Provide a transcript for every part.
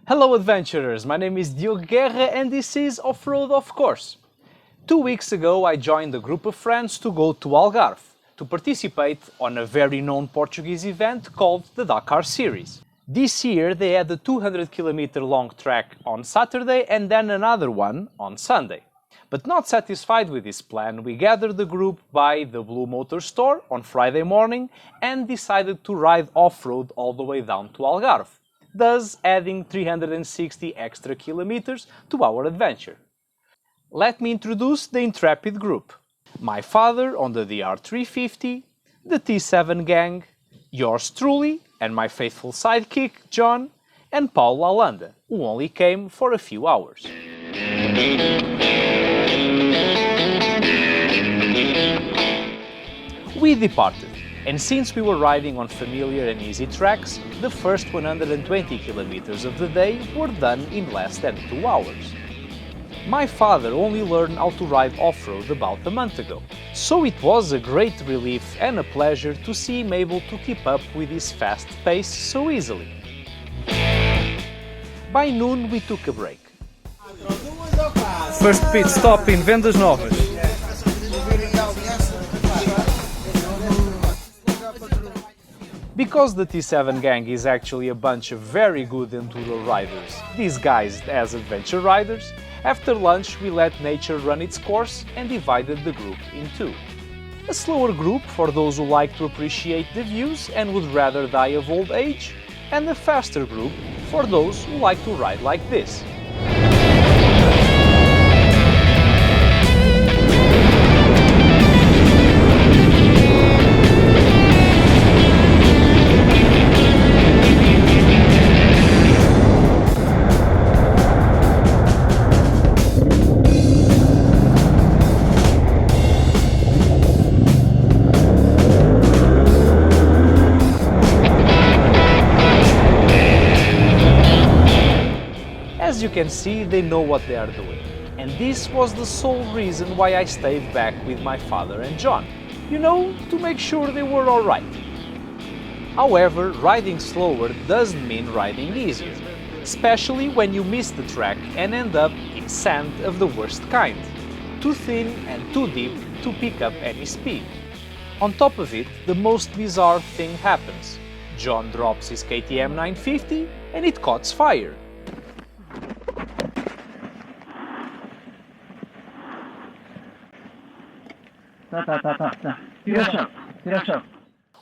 Hello adventurers, my name is Diogo Guerra and this is OFFroad-OFFcourse. 2 weeks ago I joined a group of friends to go to Algarve to participate on a very known Portuguese event called the Dakar Series. This year they had a 200-kilometer long track on Saturday and then another one on Sunday. But not satisfied with this plan, we gathered the group by the Blue Motor store on Friday morning and decided to ride off-road all the way down to Algarve, thus adding 360 extra kilometers to our adventure. Let me introduce the intrepid group. My father on the DR350, the T7 gang, yours truly, and my faithful sidekick, John, and Paul Lalanda, who only came for a few hours. We departed, and since we were riding on familiar and easy tracks, the first 120 kilometers of the day were done in less than 2 hours. My father only learned how to ride off-road about a month ago, so it was a great relief and a pleasure to see him able to keep up with his fast pace so easily. By noon we took a break. First pit stop in Vendas Novas. Because the T7 gang is actually a bunch of very good enduro riders, disguised as adventure riders, after lunch we let nature run its course and divided the group in two. A slower group for those who like to appreciate the views and would rather die of old age, and a faster group for those who like to ride like this. As you can see, they know what they are doing, and this was the sole reason why I stayed back with my father and John, you know, to make sure they were alright. However, riding slower doesn't mean riding easier, especially when you miss the track and end up in sand of the worst kind, too thin and too deep to pick up any speed. On top of it, the most bizarre thing happens. John drops his KTM 950 and it catches fire.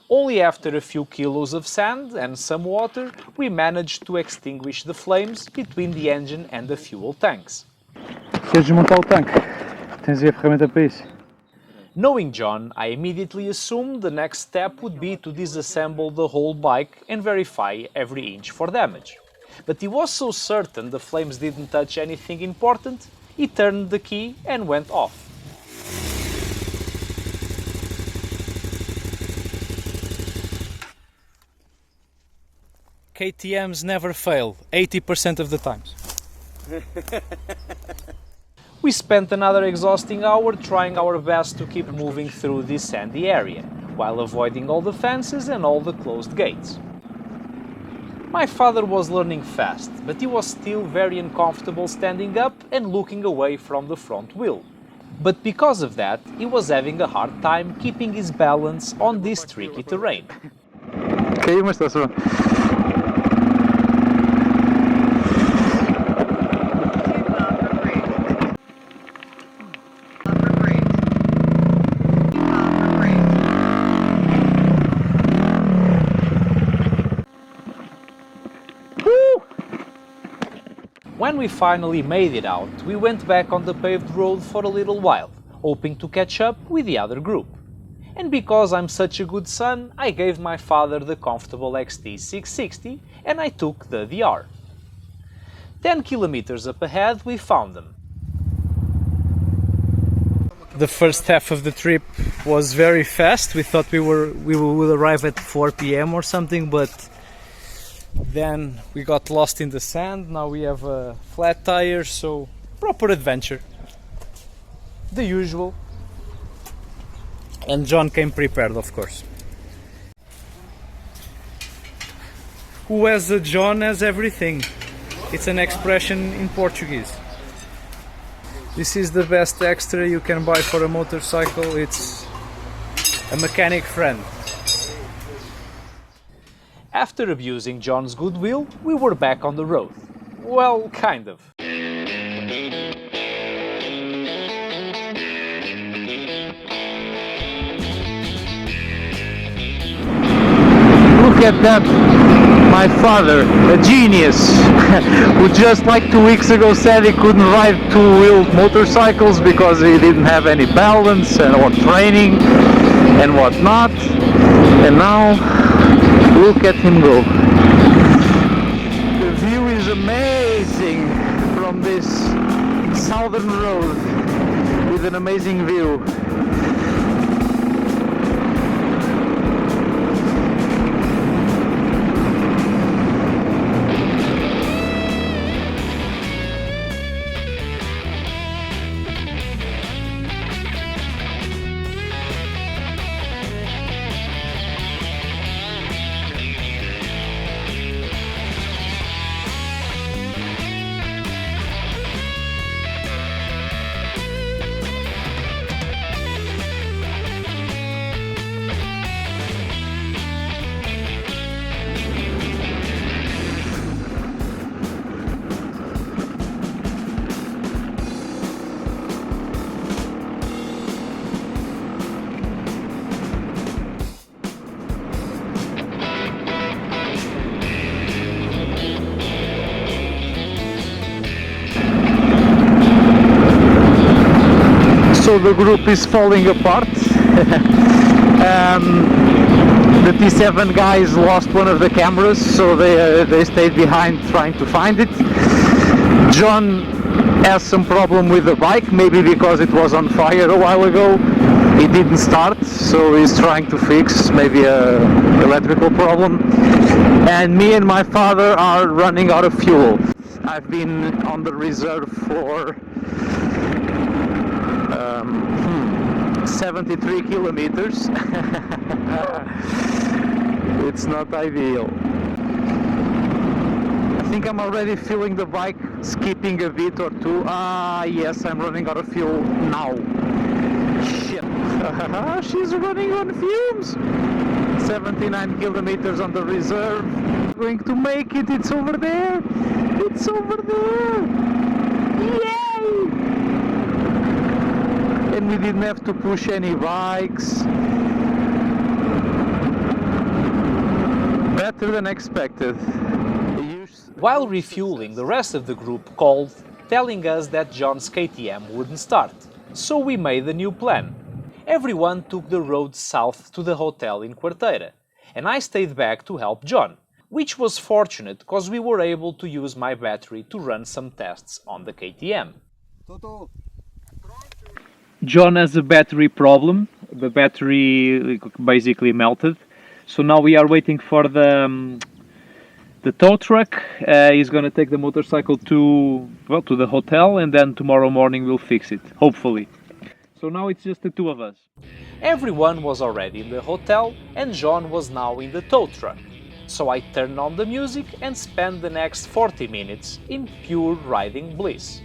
Only after a few kilos of sand and some water, we managed to extinguish the flames between the engine and the fuel tanks. Queres desmontar o tanque? Tens aí a ferramenta para isso. Knowing John, I immediately assumed the next step would be to disassemble the whole bike and verify every inch for damage. But he was so certain the flames didn't touch anything important, he turned the key and went off. KTMs never fail, 80% of the times. We spent another exhausting hour trying our best to keep moving through this sandy area, while avoiding all the fences and all the closed gates. My father was learning fast, but he was still very uncomfortable standing up and looking away from the front wheel. But because of that, he was having a hard time keeping his balance on this tricky terrain. Caiu, mas está-se bem. When we finally made it out, we went back on the paved road for a little while, hoping to catch up with the other group. And because I'm such a good son, I gave my father the comfortable XT660 and I took the DR. 10 kilometers up ahead we found them. The first half of the trip was very fast. We thought we would arrive at 4 p.m. or something, but then we got lost in the sand. Now we have a flat tire, so proper adventure. The usual. And John came prepared, of course. Who has a John has everything. It's an expression in Portuguese. This is the best extra you can buy for a motorcycle. It's a mechanic friend. After abusing John's goodwill, we were back on the road. Well, kind of. Look at that, my father, a genius, who just like 2 weeks ago said he couldn't ride two-wheeled motorcycles because he didn't have any balance or training and whatnot, and now look at him go. The view is amazing from this southern road with an amazing view. So the group is falling apart. The T7 guys lost one of the cameras, so they stayed behind trying to find it. John has some problem with the bike, maybe because it was on fire a while ago. It didn't start, so he's trying to fix maybe a electrical problem. And me and my father are running out of fuel. I've been on the reserve for 73 kilometers. It's not ideal. I think I'm already feeling the bike skipping a bit or two. Yes, I'm running out of fuel now. Shit. She's running on fumes. 79 kilometers on the reserve. Going to make it. It's over there. It's over there. Yay! And we didn't have to push any bikes. Better than expected. While refueling, the rest of the group called, telling us that John's KTM wouldn't start. So we made a new plan. Everyone took the road south to the hotel in Quarteira, and I stayed back to help John, which was fortunate because we were able to use my battery to run some tests on the KTM. John has a battery problem. The battery basically melted. So now we are waiting for the tow truck. He's gonna take the motorcycle to the hotel, and then tomorrow morning we'll fix it, hopefully. So now it's just the two of us. Everyone was already in the hotel and John was now in the tow truck. So I turned on the music and spent the next 40 minutes in pure riding bliss.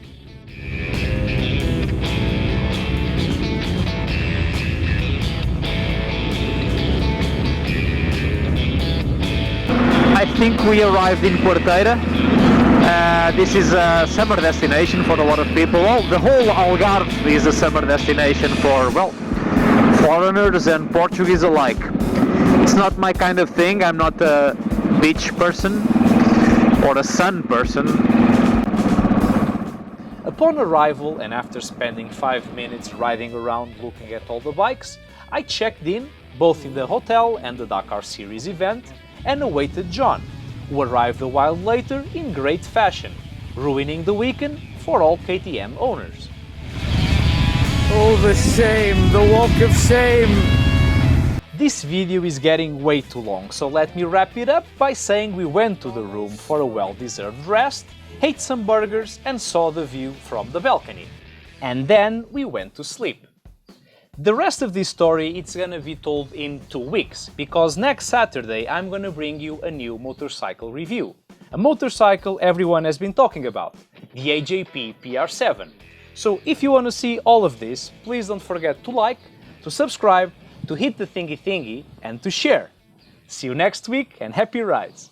I think we arrived in Quarteira. This is a summer destination for a lot of people. Well, the whole Algarve is a summer destination for, well, foreigners and Portuguese alike. It's not my kind of thing. I'm not a beach person or a sun person. Upon arrival and after spending 5 minutes riding around looking at all the bikes, I checked in, both in the hotel and the Dakar Series event, and awaited John, who arrived a while later in great fashion, ruining the weekend for all KTM owners. Oh, the shame, the walk of shame. This video is getting way too long, so let me wrap it up by saying we went to the room for a well-deserved rest, ate some burgers and saw the view from the balcony. And then we went to sleep. The rest of this story it's gonna be told in 2 weeks, because next Saturday I'm gonna bring you a new motorcycle review. A motorcycle everyone has been talking about, the AJP PR7. So if you want to see all of this, please don't forget to like, to subscribe, to hit the thingy and to share. See you next week and happy rides!